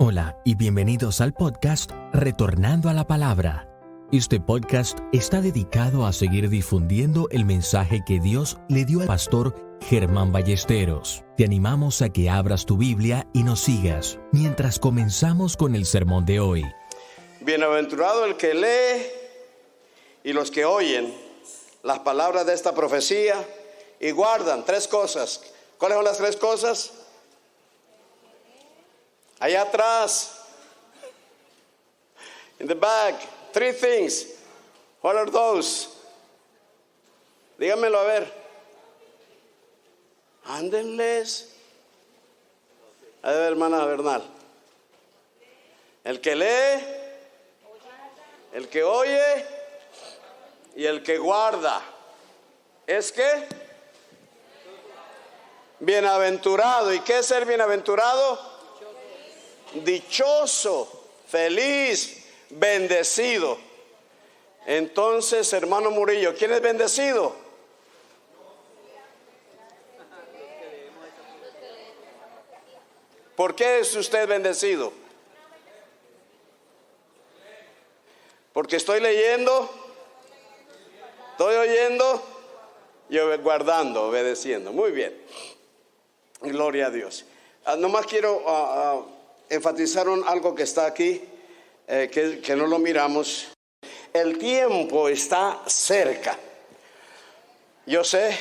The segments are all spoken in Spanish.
Hola y bienvenidos al podcast Retornando a la Palabra. Este podcast está dedicado a seguir difundiendo el mensaje que Dios le dio al pastor Germán Ballesteros. Te animamos a que abras tu Biblia y nos sigas mientras comenzamos con el sermón de hoy. Bienaventurado el que lee y los que oyen las palabras de esta profecía y guardan tres cosas. ¿Cuáles son las tres cosas? Allá atrás, in the back, three things. What are those? Dígamelo a ver. Ándenles. A ver, hermana Bernal. El que lee, el que oye y el que guarda. ¿Es qué? Bienaventurado. ¿Y qué es ser bienaventurado? Dichoso, feliz, bendecido. Entonces, hermano Murillo, ¿quién es bendecido? ¿Por qué es usted bendecido? Porque estoy leyendo, estoy oyendo y guardando, obedeciendo. Muy bien. Gloria a Dios. Nomás quiero enfatizar algo que está aquí, que no lo miramos. El tiempo está cerca. Yo sé,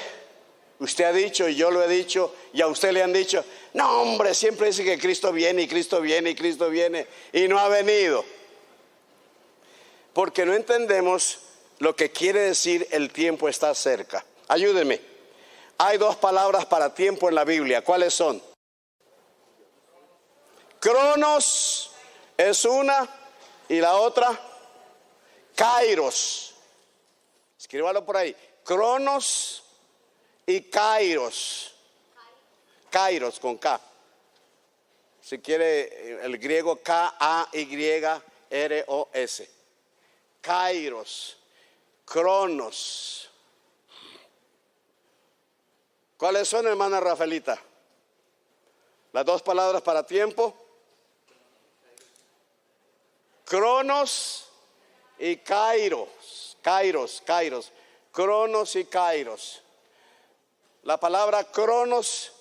usted ha dicho y yo lo he dicho y a usted le han dicho, no hombre, siempre dice que Cristo viene y Cristo viene y Cristo viene y no ha venido. Porque no entendemos lo que quiere decir el tiempo está cerca. Ayúdeme. Hay dos palabras para tiempo en la Biblia. ¿Cuáles son? Cronos es una y la otra Kairos. Escríbalo por ahí. Cronos y Kairos. Kairos con K. Si quiere el griego K-A-Y-R-O-S. Kairos. Cronos. ¿Cuáles son, hermana Rafaelita? Las dos palabras para tiempo. Cronos y Kairos. Kairos. Cronos y Kairos. La palabra cronos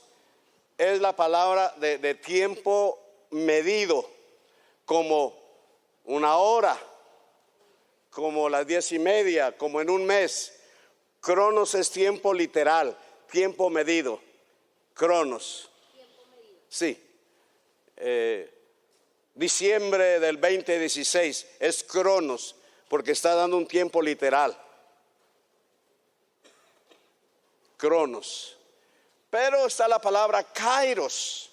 es la palabra de tiempo medido, como una hora, como las 10:30, como en un mes. Cronos es tiempo literal, tiempo medido. Cronos. Sí. Diciembre del 2016 es Cronos, porque está dando un tiempo literal. Cronos. Pero está la palabra Kairos,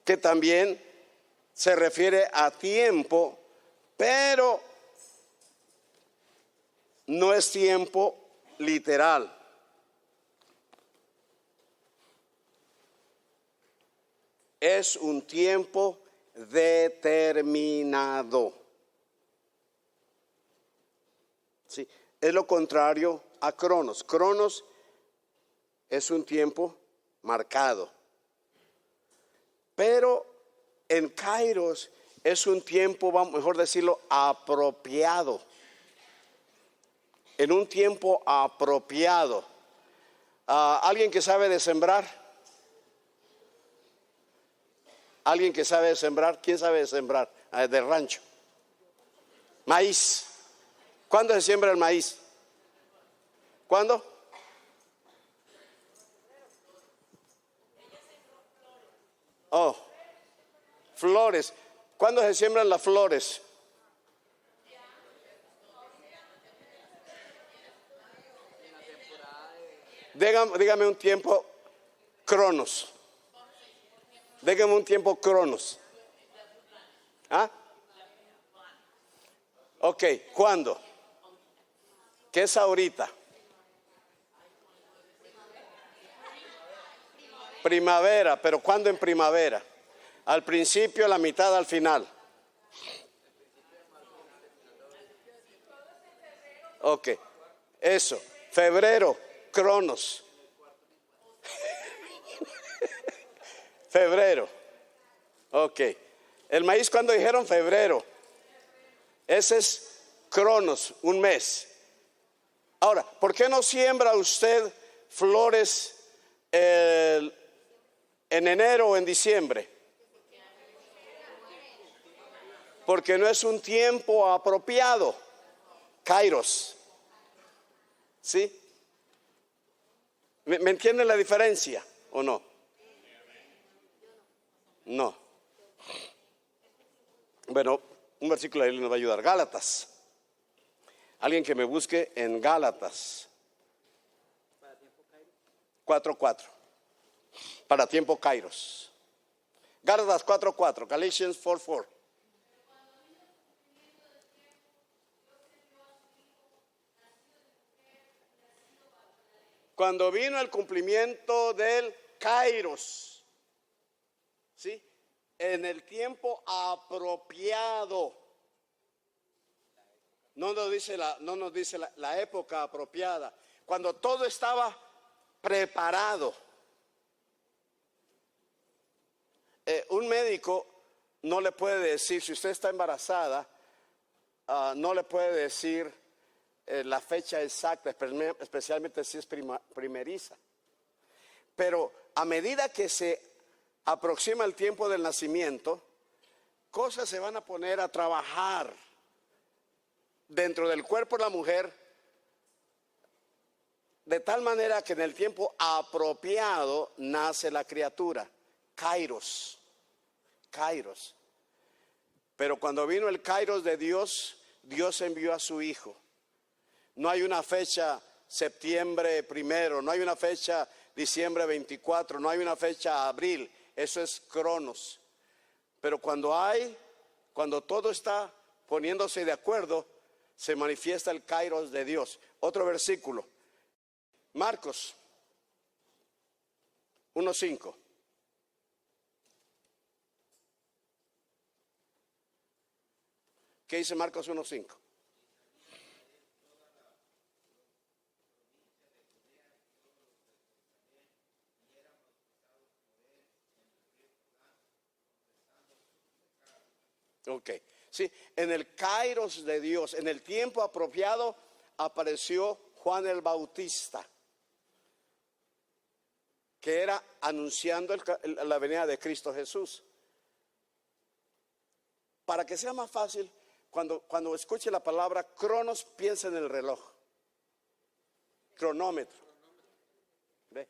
que también se refiere a tiempo, pero no es tiempo literal. Es un tiempo determinado. Sí, es lo contrario a Cronos. Cronos es un tiempo marcado. Pero en Kairos es un tiempo, vamos mejor decirlo, apropiado. En un tiempo apropiado. ¿Alguien que sabe de sembrar? ¿Alguien que sabe de sembrar? ¿Quién sabe de sembrar? De rancho. Maíz. ¿Cuándo se siembra el maíz? ¿Cuándo? Oh, flores. ¿Cuándo se siembran las flores? Dígame un tiempo cronos. Dígame un tiempo cronos. ¿Ah? Ok, ¿cuándo? ¿Qué es ahorita? Primavera, pero ¿cuándo en primavera? Al principio, a la mitad, al final. Ok, eso, febrero, Cronos. Febrero. Ok. El maíz, cuando dijeron febrero, ese es Cronos, un mes. Ahora, ¿por qué no siembra usted flores en enero o en diciembre? Porque no es un tiempo apropiado. Kairos. ¿Sí? ¿Me entienden la diferencia o no? No. Bueno, un versículo ahí nos va a ayudar. Gálatas. Alguien que me busque en Gálatas 4:4. Para tiempo Kairos. Gálatas 4:4. Galatians 4:4. Cuando vino el cumplimiento del Kairos, ¿sí? En el tiempo apropiado. No nos dice la época apropiada. Cuando todo estaba preparado. Un médico no le puede decir, si usted está embarazada, no le puede decir la fecha exacta, especialmente si es primeriza. Pero a medida que se aproxima el tiempo del nacimiento, cosas se van a poner a trabajar dentro del cuerpo de la mujer, de tal manera que en el tiempo apropiado nace la criatura. Kairos. Pero cuando vino el Kairos de Dios, Dios envió a su Hijo. No hay una fecha septiembre 1, no hay una fecha diciembre 24, no hay una fecha abril. Eso es Cronos. Pero cuando todo está poniéndose de acuerdo, se manifiesta el Kairos de Dios. Otro versículo. Marcos 1:5. ¿Qué dice Marcos 1:5? Ok, sí, en el Kairos de Dios, en el tiempo apropiado, apareció Juan el Bautista, que era anunciando la venida de Cristo Jesús. Para que sea más fácil, cuando escuche la palabra Cronos, piensa en el reloj, cronómetro. ¿Ve?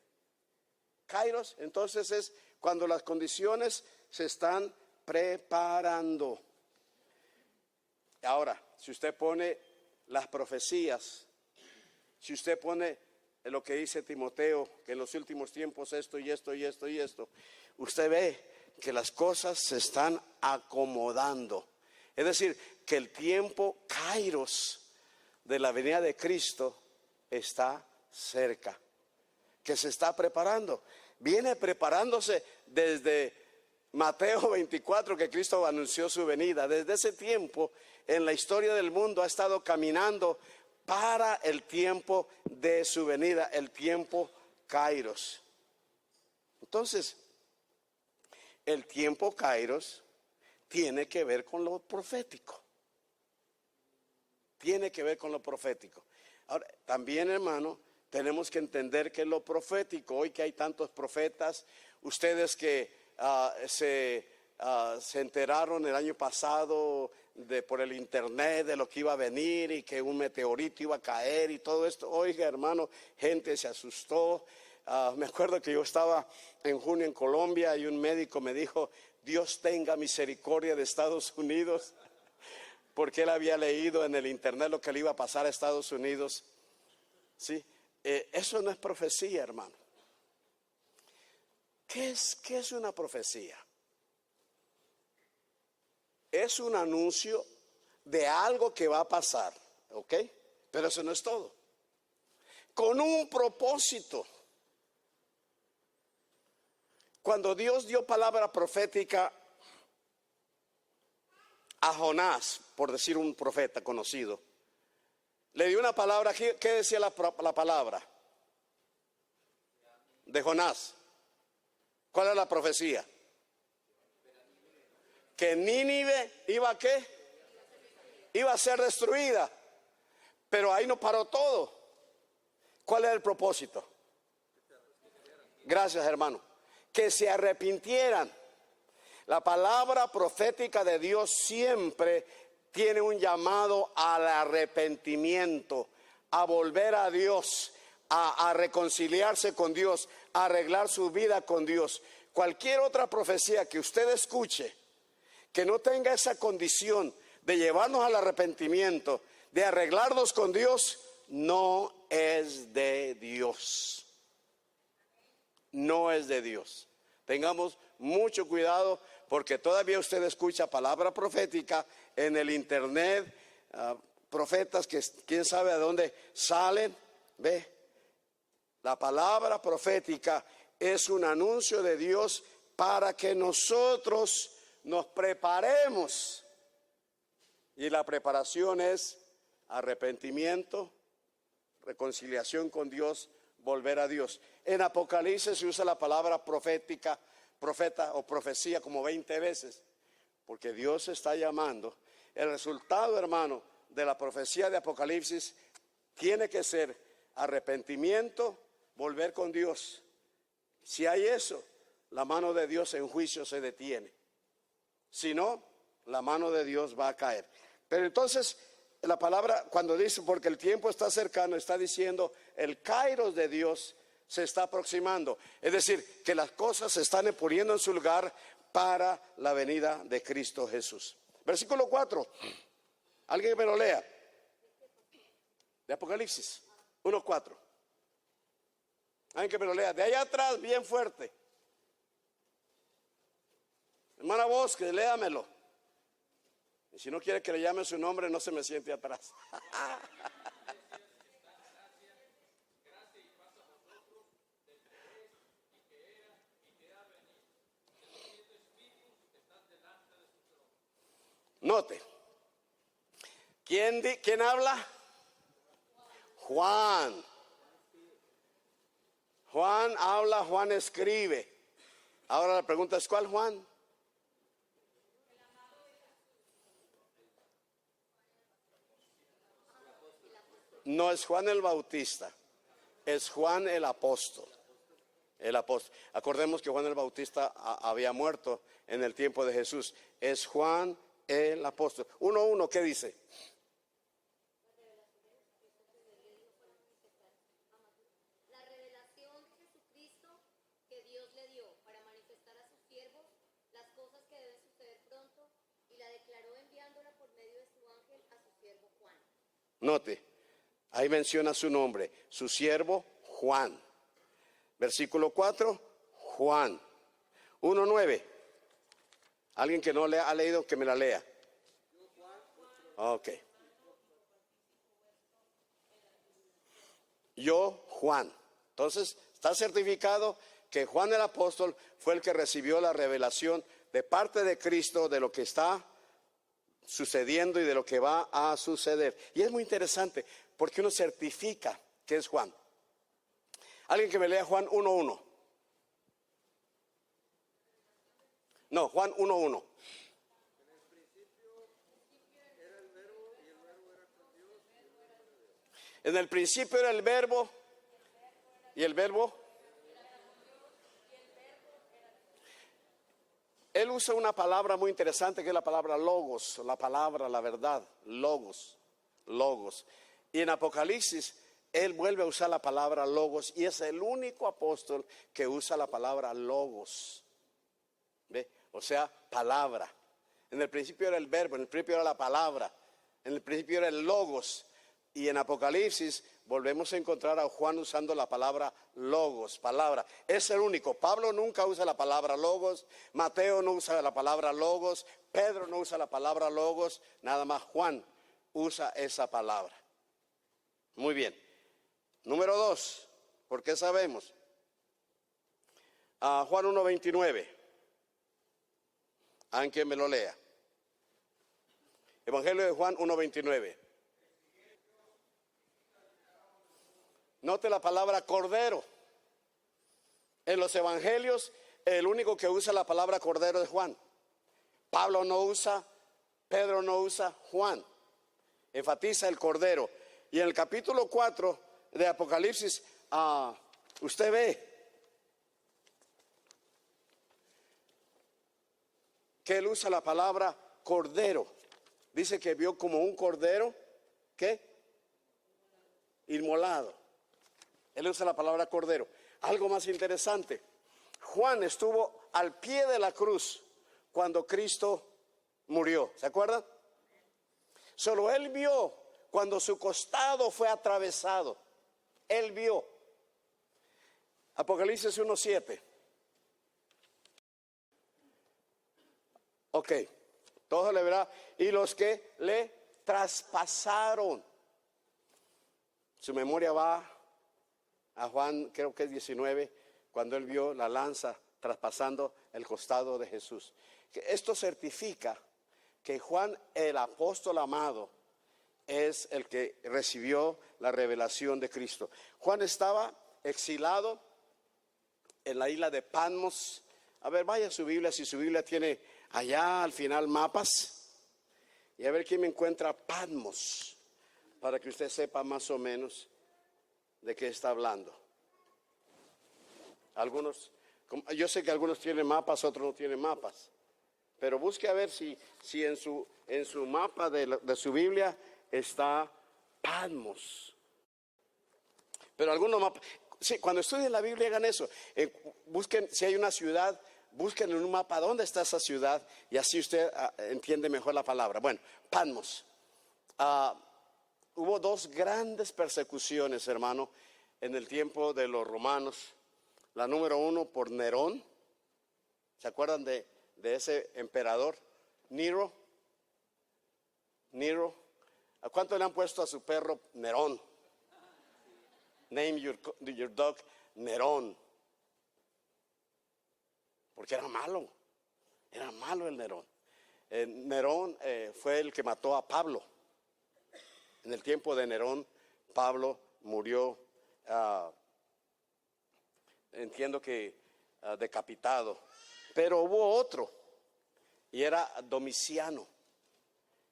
Kairos, entonces, es cuando las condiciones se están preparando. Ahora, si usted pone las profecías, si usted pone lo que dice Timoteo, que en los últimos tiempos esto y esto y esto y esto, usted ve que las cosas se están acomodando. Es decir, que el tiempo Kairos de la venida de Cristo está cerca, que se está preparando. Viene preparándose desde Mateo 24, que Cristo anunció su venida. Desde ese tiempo, en la historia del mundo, ha estado caminando para el tiempo de su venida, el tiempo Kairos. Entonces, el tiempo Kairos tiene que ver con lo profético. Tiene que ver con lo profético. Ahora, también, hermano, tenemos que entender que lo profético, hoy que hay tantos profetas, ustedes que se enteraron el año pasado por el internet de lo que iba a venir y que un meteorito iba a caer y todo esto. Oiga, hermano, gente se asustó. Me acuerdo que yo estaba en junio en Colombia y un médico me dijo: Dios tenga misericordia de Estados Unidos, porque él había leído en el internet lo que le iba a pasar a Estados Unidos. ¿Sí? Eso no es profecía, hermano. ¿Qué es una profecía? Es un anuncio de algo que va a pasar, ¿ok? Pero eso no es todo. Con un propósito. Cuando Dios dio palabra profética a Jonás, por decir un profeta conocido, le dio una palabra. ¿Qué decía la palabra de Jonás? ¿Cuál es la profecía? que Nínive iba a ¿qué? Iba a ser destruida. Pero ahí no paró todo. ¿Cuál era el propósito? Gracias, hermano. Que se arrepintieran. La palabra profética de Dios siempre tiene un llamado al arrepentimiento, a volver a Dios, a reconciliarse con Dios, a arreglar su vida con Dios. Cualquier otra profecía que usted escuche que no tenga esa condición de llevarnos al arrepentimiento, de arreglarnos con Dios, no es de Dios. No es de Dios. Tengamos mucho cuidado porque todavía usted escucha palabra profética en el internet, profetas que quién sabe de dónde salen. Ve, la palabra profética es un anuncio de Dios para que nosotros nos preparemos. Y la preparación es arrepentimiento, reconciliación con Dios, volver a Dios. En Apocalipsis se usa la palabra profética, profeta o profecía como 20 veces, porque Dios está llamando. El resultado, hermano, de la profecía de Apocalipsis tiene que ser arrepentimiento, volver con Dios. Si hay eso, la mano de Dios en juicio se detiene. Si no, la mano de Dios va a caer. Pero entonces, la palabra cuando dice porque el tiempo está cercano, está diciendo el kairos de Dios se está aproximando. Es decir, que las cosas se están poniendo en su lugar para la venida de Cristo Jesús. Versículo 4. Alguien me lo lea. De Apocalipsis 1:4. Alguien que me lo lea. De allá atrás, bien fuerte. Hermana Bosque, léamelo. Y si no quiere que le llame su nombre, no se me siente atrás. Note. ¿Quién habla? Juan. Juan habla, Juan escribe. Ahora la pregunta es, ¿cuál Juan? No es Juan el Bautista, es Juan el apóstol. El apóstol. Acordemos que Juan el Bautista había muerto en el tiempo de Jesús. Es Juan el apóstol. 1:1, ¿qué dice? La revelación de Jesucristo que Dios le dio para manifestar a sus siervos las cosas que deben suceder pronto, y la declaró enviándola por medio de su ángel a su siervo Juan. Note, ahí menciona su nombre, su siervo Juan. Versículo 4, Juan. 1:9. Alguien que no le ha leído, que me la lea. Ok. Yo, Juan. Entonces, está certificado que Juan el apóstol fue el que recibió la revelación de parte de Cristo de lo que está sucediendo y de lo que va a suceder. Y es muy interesante porque uno certifica que es Juan. Alguien que me lea Juan 1:1. No, Juan 1:1. En el principio era el verbo y el verbo. Él usa una palabra muy interesante que es la palabra logos, la palabra, la verdad, logos, logos. Y en Apocalipsis él vuelve a usar la palabra logos y es el único apóstol que usa la palabra logos. ¿Ve? O sea, palabra. En el principio era el verbo, en el principio era la palabra, en el principio era el logos. Y en Apocalipsis volvemos a encontrar a Juan usando la palabra logos, palabra. Es el único. Pablo nunca usa la palabra logos, Mateo no usa la palabra logos, Pedro no usa la palabra logos, nada más Juan usa esa palabra. Muy bien. Número 2, ¿por qué sabemos? Juan 1:29. ¿Alguien que me lo lea? Evangelio de Juan 1:29. Note la palabra cordero. En los evangelios, el único que usa la palabra cordero es Juan. Pablo no usa, Pedro no usa, Juan enfatiza el Cordero. Y en el capítulo 4 de Apocalipsis, usted ve que él usa la palabra Cordero. Dice que vio como un cordero, ¿qué? Inmolado. Él usa la palabra Cordero. Algo más interesante. Juan estuvo al pie de la cruz cuando Cristo murió. ¿Se acuerdan? Solo él vio cuando su costado fue atravesado. Él vio. Apocalipsis 1:7. Ok, todo le verá. Y los que le traspasaron. Su memoria va a Juan, creo que es 19, cuando él vio la lanza traspasando el costado de Jesús. Esto certifica que Juan, el apóstol amado, es el que recibió la revelación de Cristo. Juan estaba exilado en la isla de Patmos. A ver, vaya a su Biblia, si su Biblia tiene allá al final mapas, y a ver quién me encuentra Patmos, para que usted sepa más o menos de qué está hablando. Algunos, yo sé que algunos tienen mapas, otros no tienen mapas, pero busque a ver si en su mapa de su Biblia está Patmos. Pero algunos mapas, sí, cuando estudien la Biblia hagan eso, busquen si hay una ciudad, busquen en un mapa dónde está esa ciudad, y así usted entiende mejor la palabra. Bueno, Patmos. Hubo dos grandes persecuciones, hermano, en el tiempo de los romanos. La número uno por Nerón. ¿Se acuerdan de ese emperador? Nero. ¿A cuánto le han puesto a su perro Nerón? Name your dog Nerón. Porque era malo el Nerón. Nerón fue el que mató a Pablo. En el tiempo de Nerón, Pablo murió, entiendo que decapitado. Pero hubo otro, y era Domiciano.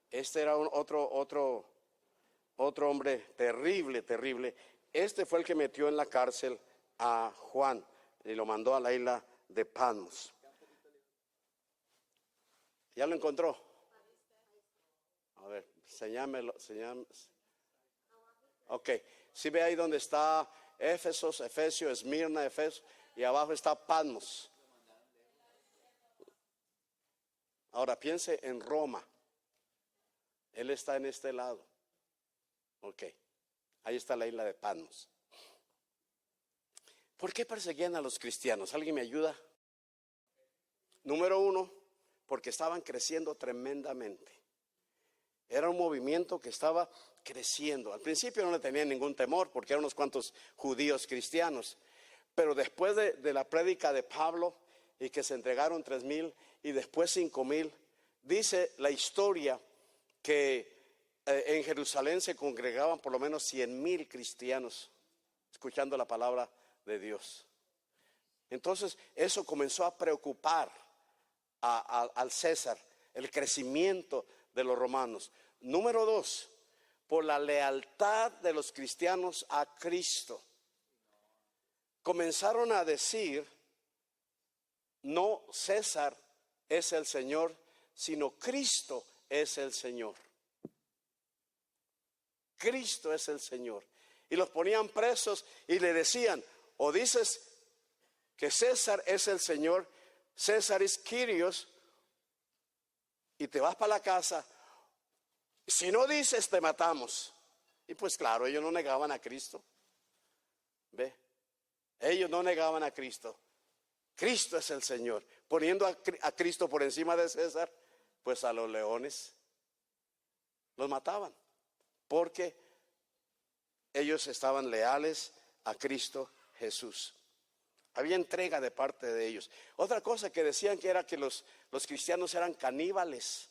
Este era otro hombre terrible. Este fue el que metió en la cárcel a Juan y lo mandó a la isla de Patmos. ¿Ya lo encontró? A ver, señámelo. Ok, si ve ahí donde está Efesio, Esmirna, Efeso, y abajo está Patmos. Ahora piense en Roma. Él está en este lado. Ok, ahí está la isla de Patmos. ¿Por qué perseguían a los cristianos? ¿Alguien me ayuda? Número uno, porque estaban creciendo tremendamente. Era un movimiento que estaba creciendo. Al principio no le tenían ningún temor porque eran unos cuantos judíos cristianos. Pero después de la prédica de Pablo y que se entregaron 3,000 y después 5,000, dice la historia que en Jerusalén se congregaban por lo menos 100,000 cristianos escuchando la palabra de Dios. Entonces eso comenzó a preocupar al César, el crecimiento de los romanos. Número dos, por la lealtad de los cristianos a Cristo. Comenzaron a decir, no César es el Señor, sino Cristo es el Señor. Cristo es el Señor. Y los ponían presos y le decían, o dices que César es el Señor, César es Kyrios, y te vas para la casa. Si no dices, te matamos. Y pues claro, ellos no negaban a Cristo. ¿Ve? Ellos no negaban a Cristo. Cristo es el Señor. Poniendo a Cristo por encima de César, pues a los leones los mataban. Porque ellos estaban leales a Cristo Jesús. Había entrega de parte de ellos. Otra cosa que decían que era que los cristianos eran caníbales.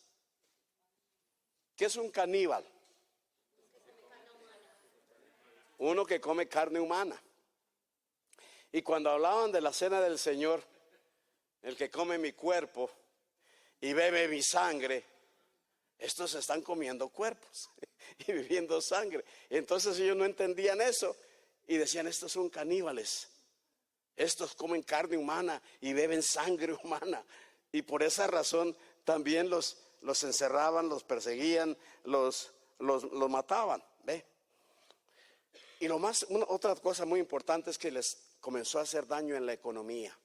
¿Qué es un caníbal? Uno que come carne humana. Y cuando hablaban de la cena del Señor, el que come mi cuerpo y bebe mi sangre, estos están comiendo cuerpos y bebiendo sangre. Entonces ellos no entendían eso y decían, estos son caníbales, estos comen carne humana y beben sangre humana. Y por esa razón también los encerraban, los perseguían, los mataban. ¿Ve? Y otra cosa muy importante es que les comenzó a hacer daño en la economía.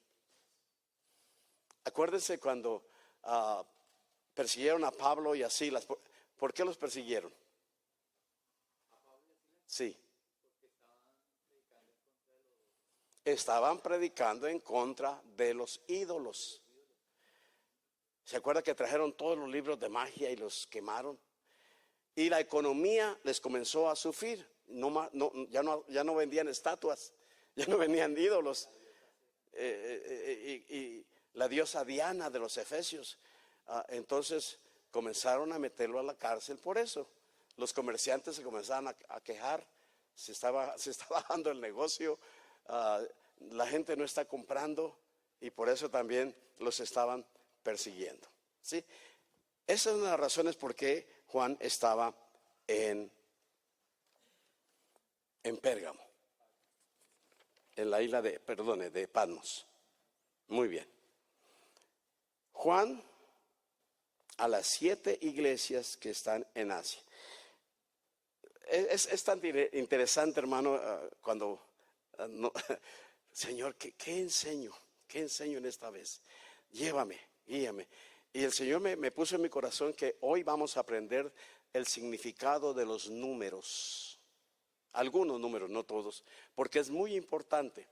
Acuérdense cuando persiguieron a Pablo y a Silas. ¿Por qué los persiguieron? Sí. Estaban predicando en contra de los ídolos. ¿Se acuerda que trajeron todos los libros de magia y los quemaron? Y la economía les comenzó a sufrir. Ya no vendían estatuas, ya no vendían ídolos. Y la diosa Diana de los Efesios. Entonces comenzaron a meterlo a la cárcel por eso. Los comerciantes se comenzaban a quejar. Se está bajando el negocio. La gente no está comprando y por eso también los estaban persiguiendo. ¿Sí? Esa es una de las razones por qué Juan estaba en Pérgamo, en la isla de Patmos. Muy bien. Juan a las 7 iglesias que están en Asia. Es tan interesante, hermano, cuando Señor, ¿qué enseño? ¿Qué enseño en esta vez? Llévame, guíame. Y el Señor me puso en mi corazón que hoy vamos a aprender el significado de los números. Algunos números, no todos, porque es muy importante.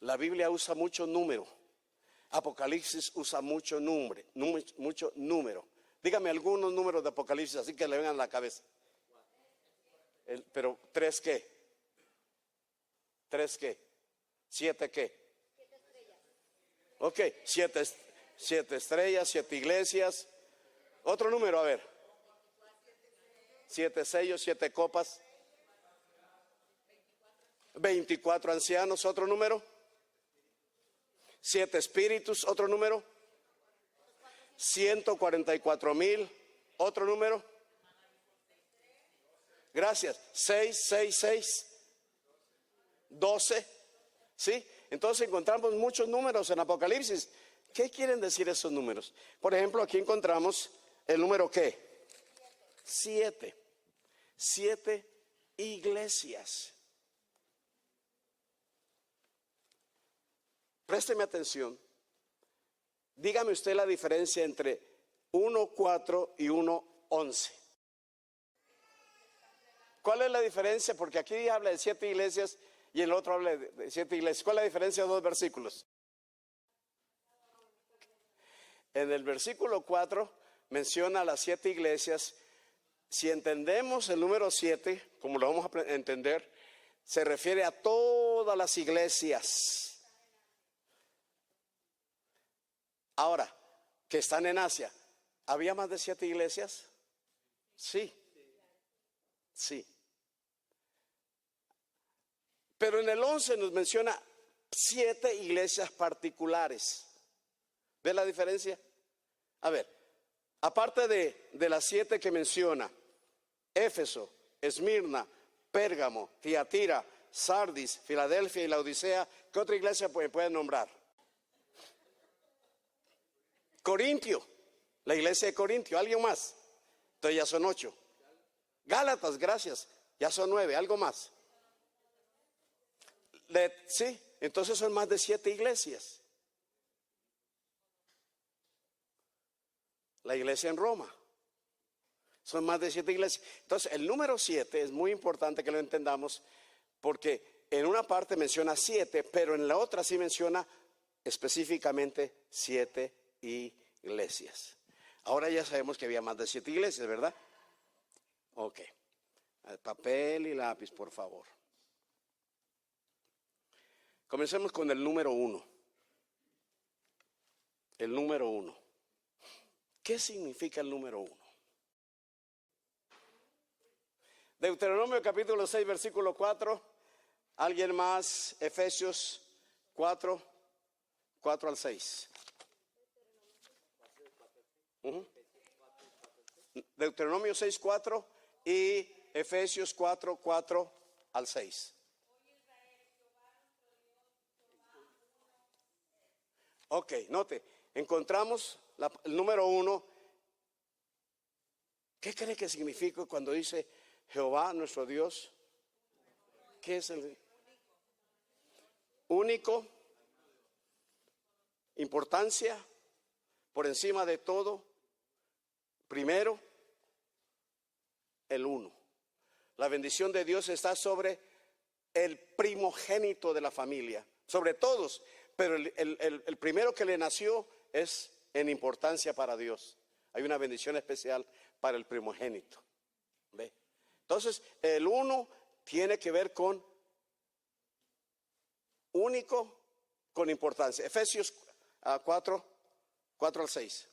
La Biblia usa mucho número. Apocalipsis usa mucho número. Dígame algunos números de Apocalipsis, así que le vengan a la cabeza. Pero ¿3 qué? ¿3 qué? ¿7 qué? 7 estrellas. Ok, 7 estrellas, 7 iglesias. Otro número, a ver. 7 sellos, 7 copas. 24 ancianos, otro número. 7 espíritus, otro número. 144,000, otro número. Gracias. 6, 12. ¿Sí? Entonces encontramos muchos números en Apocalipsis. ¿Qué quieren decir esos números? Por ejemplo, aquí encontramos el número ¿qué? 7. 7 iglesias. Présteme atención. Dígame usted la diferencia entre 1:4 y 1:11. ¿Cuál es la diferencia? Porque aquí habla de 7 iglesias y el otro habla de 7 iglesias. ¿Cuál es la diferencia de 2 versículos? En el versículo 4 menciona las 7 iglesias. Si entendemos el número 7, como lo vamos a entender, se refiere a todas las iglesias. Ahora, que están en Asia, ¿había más de 7 iglesias? Sí. Pero en el 11 nos menciona 7 iglesias particulares. ¿Ve la diferencia? A ver, aparte de las 7 que menciona, Éfeso, Esmirna, Pérgamo, Tiatira, Sardis, Filadelfia y Laodicea, ¿qué otra iglesia pueden nombrar? Corintio, la iglesia de Corintio, ¿alguien más? Entonces ya son 8. Gálatas, gracias, ya son 9, ¿algo más? Sí, entonces son más de 7 iglesias. La iglesia en Roma, son más de 7 iglesias. Entonces el número 7 es muy importante que lo entendamos, porque en una parte menciona 7, pero en la otra sí menciona específicamente 7 iglesias. Ahora ya sabemos que había más de 7 iglesias, ¿verdad? Ok. Papel y lápiz, por favor. Comencemos con el número 1. El número 1. ¿Qué significa el número 1? Deuteronomio capítulo 6, versículo 4. ¿Alguien más? Efesios 4, 4 al 6. Deuteronomio 6:4 y Efesios 4:4 al 6. Ok, note, encontramos el número 1. ¿Qué cree que significa cuando dice Jehová nuestro Dios? ¿Qué es el único? Importancia, por encima de todo, primero, el uno. La bendición de Dios está sobre el primogénito de la familia, sobre todos, pero el primero que le nació es en importancia para Dios. Hay una bendición especial para el primogénito. ¿Ve? Entonces, el uno tiene que ver con único, con importancia. Efesios 4 al 6.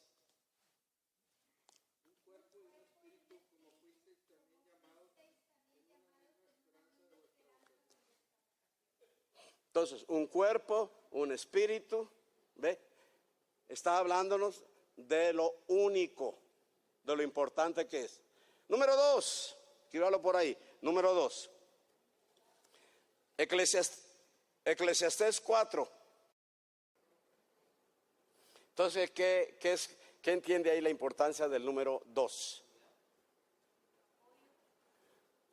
Entonces, un cuerpo, un espíritu, ¿ve? Está hablándonos de lo único, de lo importante que es. Número 2, quiero hablar por ahí. Número 2, Eclesiastés 4. Entonces, ¿qué entiende ahí la importancia del número 2?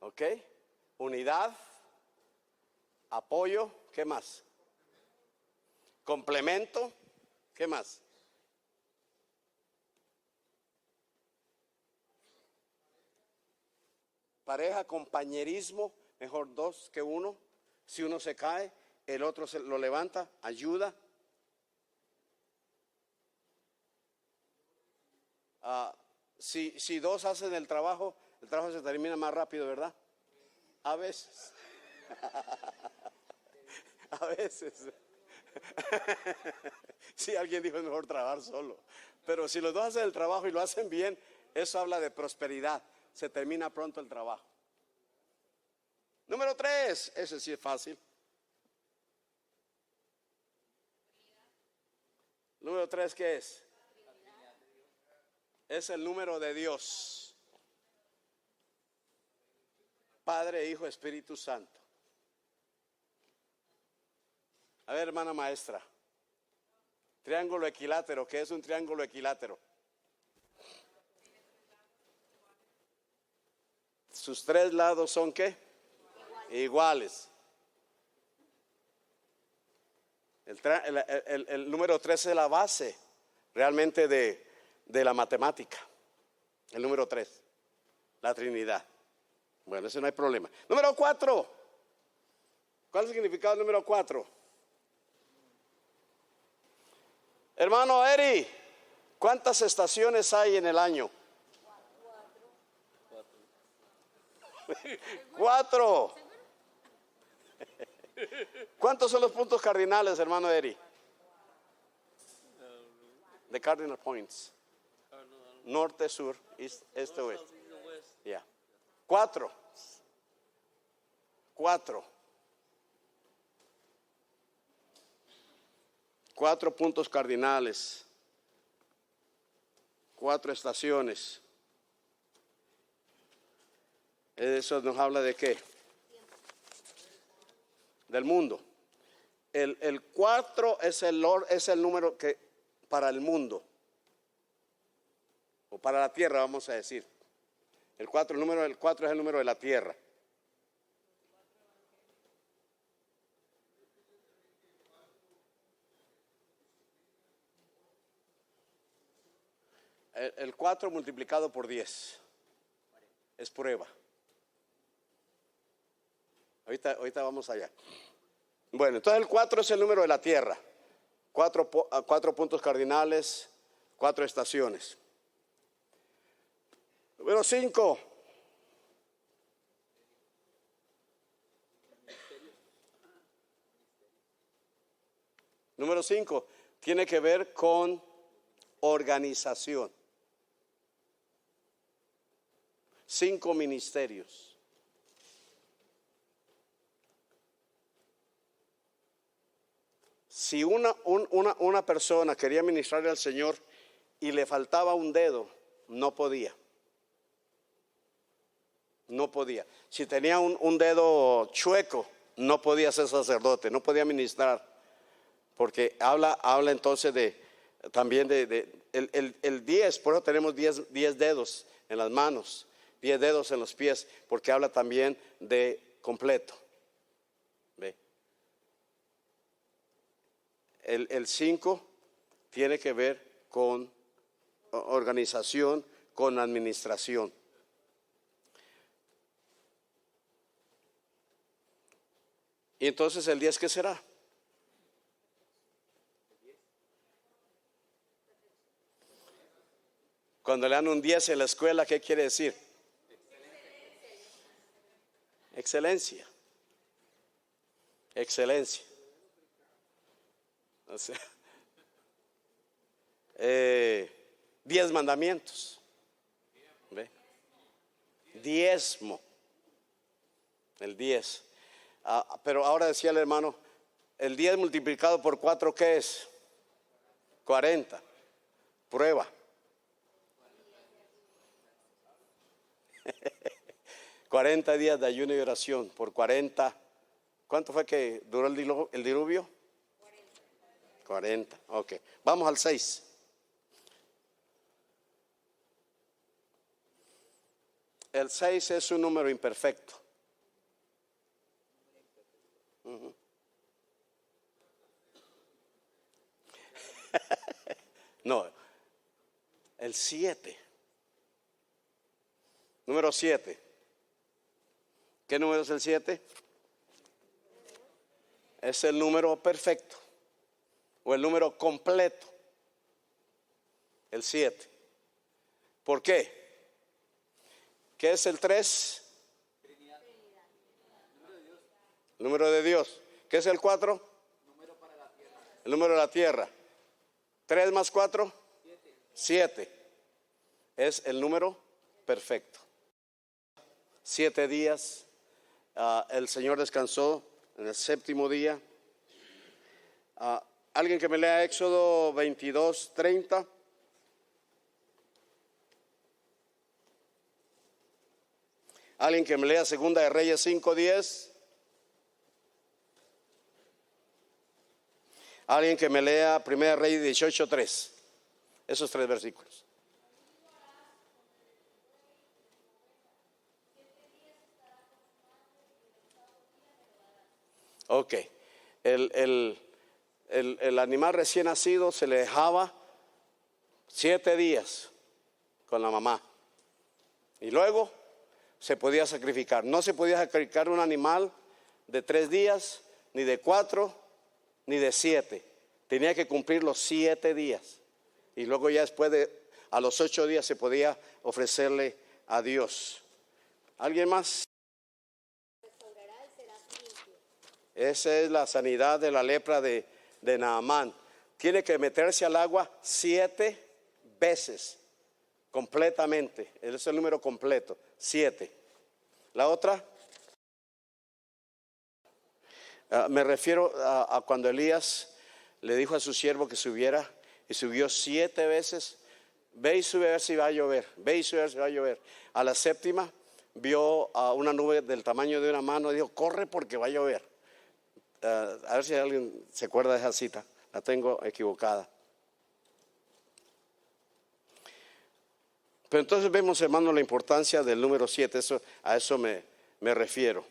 ¿Ok? Unidad, apoyo, ¿qué más? Complemento, ¿qué más? Pareja, compañerismo, mejor 2 que 1. Si uno se cae, el otro lo levanta, ayuda. Si 2 hacen el trabajo se termina más rápido, ¿verdad? A veces. A veces. Si alguien dijo es mejor trabajar solo. Pero si los dos hacen el trabajo y lo hacen bien, eso habla de prosperidad. Se termina pronto el trabajo. Número 3, ese sí es fácil. Número 3, ¿qué es? Es el número de Dios. Padre, Hijo, Espíritu Santo. A ver, hermana maestra. Triángulo equilátero, ¿qué es un triángulo equilátero? Sus 3 lados son ¿qué? Iguales. El número 3 es la base realmente de la matemática. El número 3, la Trinidad. Bueno, ese no hay problema. Número 4. ¿Cuál es el significado del número 4? Hermano Eri, ¿cuántas estaciones hay en el año? 4. ¿Cuántos son los puntos cardinales, hermano Eri? The cardinal points. Norte, sur, este, oeste. Ya. 4. 4 puntos cardinales. 4 estaciones. Eso nos habla de qué? Del mundo. El 4 es el número que para el mundo, o para la tierra, vamos a decir. El número del 4 es el número de la tierra. El 4 multiplicado por 10 es prueba. Ahorita vamos allá. Bueno, entonces el 4 es el número de la tierra. 4 puntos cardinales, 4 estaciones. Número 5. Número 5 tiene que ver con organización. 5 ministerios. Si una persona quería ministrarle al Señor y le faltaba un dedo, no podía. No podía. Si tenía un dedo chueco, no podía ser sacerdote, no podía ministrar. Porque habla entonces también de el 10, por eso tenemos 10 dedos en las manos, 10 dedos en los pies, porque habla también de completo. ¿Ve? El 5 tiene que ver con organización, con administración. Y entonces el 10, ¿qué será? Cuando le dan un 10 en la escuela, ¿qué quiere decir? Excelencia. Excelencia. O sea, 10 mandamientos. ¿Ve? Diezmo. El 10. Pero ahora decía el hermano, el 10 multiplicado por 4, ¿qué es? 40. Prueba. 40 días de ayuno y oración por 40. ¿Cuánto fue que duró el diluvio? 40. Ok. Vamos al 6. El 6 es un número imperfecto. No, el 7. Número 7. ¿Qué número es el 7? Es el número perfecto o el número completo. El 7. ¿Por qué? ¿Qué es el 3? El número de Dios. ¿Qué es el 4? El número de la tierra. 3 más 4, 7. Es el número perfecto. 7 días. El Señor descansó en el séptimo día. Alguien que me lea Éxodo 22:30. Alguien que me lea Segunda de Reyes 5:10. Alguien que me lea Primera de Reyes 18:3. Esos 3 versículos. Ok. El animal recién nacido se le dejaba 7 días con la mamá. Y luego se podía sacrificar. No se podía sacrificar un animal de 3 días, ni de 4, ni de 7. Tenía que cumplir los 7 días. Y luego ya después a los 8 días se podía ofrecerle a Dios. ¿Alguien más? Esa es la sanidad de la lepra de Naamán. Tiene que meterse al agua 7 veces, completamente. Ese es el número completo, 7. La otra, me refiero a cuando Elías le dijo a su siervo que subiera, y subió 7 veces. Ve y sube a ver si va a llover. Ve y sube a ver si va a llover. A la 7ª vio una nube del tamaño de una mano y dijo, corre porque va a llover. A ver si alguien se acuerda de esa cita. La tengo equivocada. Pero entonces vemos, hermano, la importancia del número 7. A eso me refiero.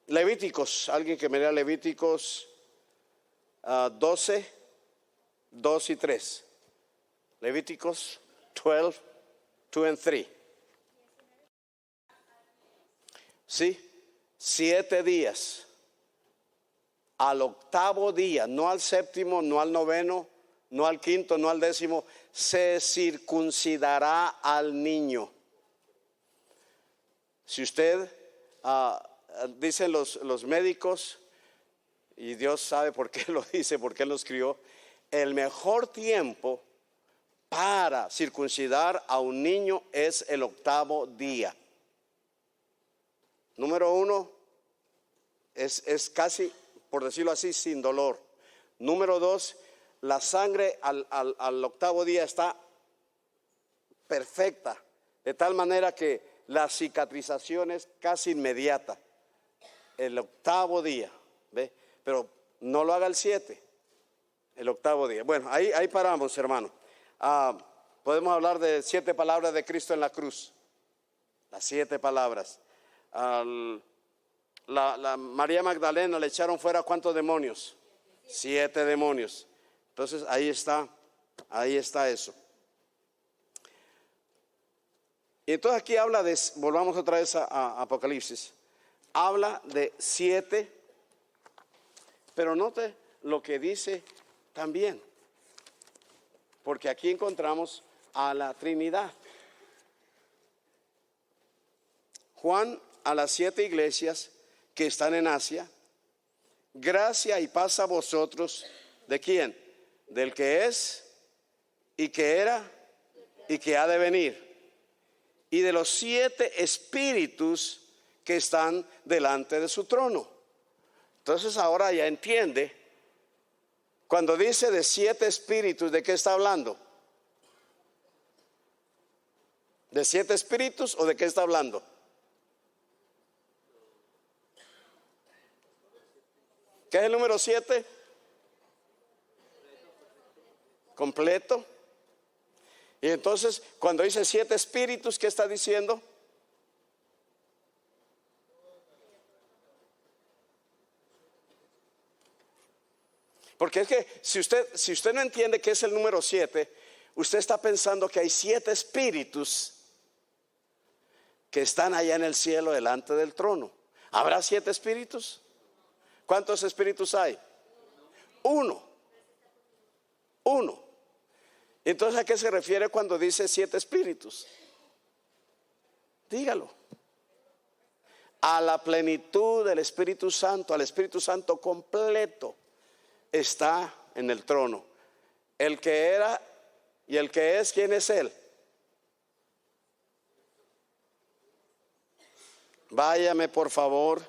Levíticos. Alguien que me lea Levíticos 12, 2 y 3. Levíticos 12, 2 and 3. Sí. 7 días. Al 8º día, no al 7º, no al 9º, no al 5º, no al 10º, se circuncidará al niño. Si usted, dicen los médicos, y Dios sabe por qué lo dice, por qué lo escribió, el mejor tiempo para circuncidar a un niño es el 8º día. Número 1, es casi, por decirlo así, sin dolor. Número 2, la sangre al octavo día está perfecta, de tal manera que la cicatrización es casi inmediata. El octavo día, ¿ve? Pero no lo haga el 7, el octavo día. Bueno, ahí paramos, hermano. Podemos hablar de 7 palabras de Cristo en la cruz. Las 7 palabras. La María Magdalena le echaron fuera ¿cuántos demonios? 7 demonios. Entonces ahí está eso. Y entonces aquí habla de, volvamos otra vez a Apocalipsis, habla de 7, pero note lo que dice también, porque aquí encontramos a la Trinidad. Juan a las 7 iglesias que están en Asia: gracia y paz a vosotros, ¿de quién? Del que es, y que era, y que ha de venir, y de los 7 espíritus que están delante de su trono. Entonces ahora ya entiende, cuando dice de 7 espíritus, ¿de qué está hablando? ¿De 7 espíritus o de qué está hablando? ¿Qué es el número 7? Completo. Y entonces cuando dice 7 espíritus, ¿qué está diciendo? Porque es que si usted no entiende qué es el número 7, usted está pensando que hay 7 espíritus que están allá en el cielo delante del trono. ¿Habrá 7 espíritus? ¿Cuántos espíritus hay? Uno. Entonces, ¿a qué se refiere cuando dice 7 espíritus? Dígalo. A la plenitud del Espíritu Santo, al Espíritu Santo completo, está en el trono. El que era y el que es, ¿quién es Él? Váyame por favor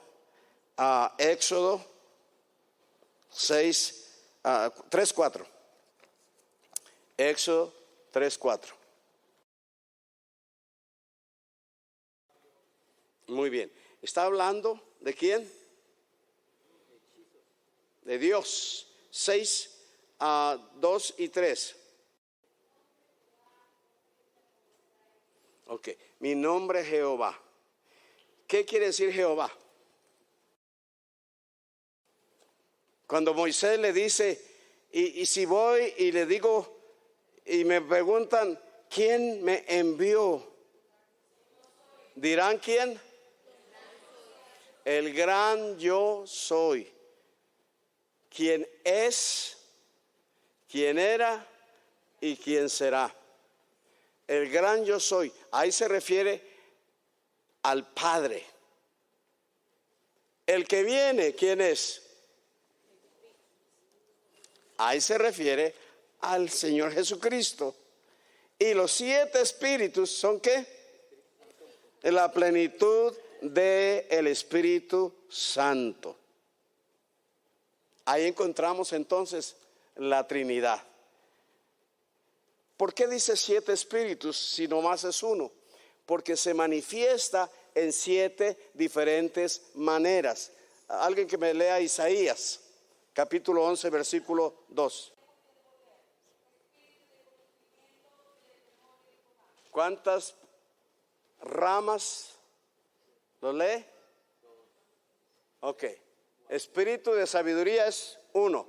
a Éxodo 3:4. Éxodo 3:4. Muy bien. ¿Está hablando de quién? De Dios. 6:2 y 3. Ok. Mi nombre es Jehová. ¿Qué quiere decir Jehová? Cuando Moisés le dice, y si voy y le digo, y me preguntan, ¿quién me envió? ¿Dirán quién? El gran yo soy. ¿Quién es, quién era y quién será? El gran yo soy. Ahí se refiere al Padre. El que viene, ¿quién es? Ahí se refiere al Señor Jesucristo. Y los 7 espíritus son ¿qué? La plenitud del Espíritu Santo. Ahí encontramos entonces la Trinidad. ¿Por qué dice 7 espíritus si nomás es uno? Porque se manifiesta en 7 diferentes maneras. Alguien que me lea Isaías capítulo 11 versículo 2. ¿Cuántas ramas? ¿Lo lee? Ok. Espíritu de sabiduría es 1,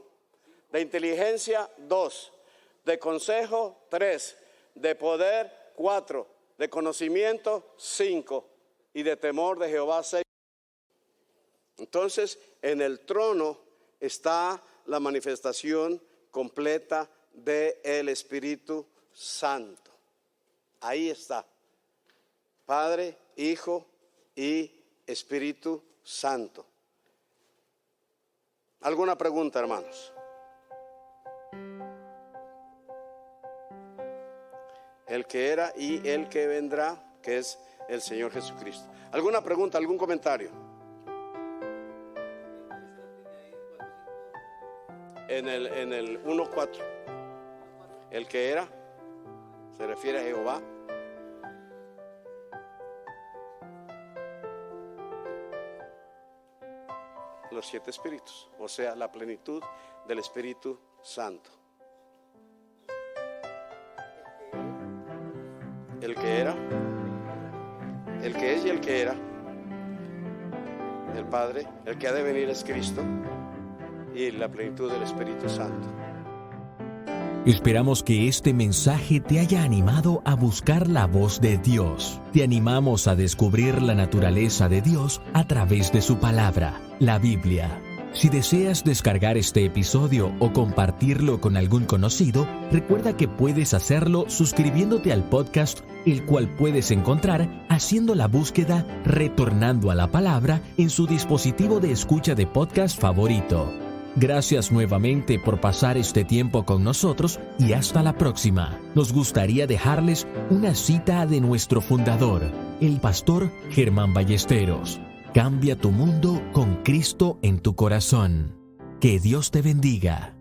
de inteligencia 2, de consejo 3, de poder 4, de conocimiento 5 y de temor de Jehová 6. Entonces, en el trono está la manifestación completa del Espíritu Santo. Ahí está. Padre, Hijo y Espíritu Santo. ¿Alguna pregunta, hermanos? El que era y el que vendrá, que es el Señor Jesucristo. ¿Alguna pregunta, algún comentario? En el 1:4. El que era, se refiere a Jehová. Los 7 espíritus, o sea, la plenitud del Espíritu Santo. El que era, el que es y el que era, el Padre, el que ha de venir es Cristo y la plenitud del Espíritu Santo. Esperamos que este mensaje te haya animado a buscar la voz de Dios. Te animamos a descubrir la naturaleza de Dios a través de su palabra, la Biblia. Si deseas descargar este episodio o compartirlo con algún conocido, recuerda que puedes hacerlo suscribiéndote al podcast, el cual puedes encontrar haciendo la búsqueda Retornando a la Palabra en su dispositivo de escucha de podcast favorito. Gracias nuevamente por pasar este tiempo con nosotros y hasta la próxima. Nos gustaría dejarles una cita de nuestro fundador, el pastor Germán Ballesteros. Cambia tu mundo con Cristo en tu corazón. Que Dios te bendiga.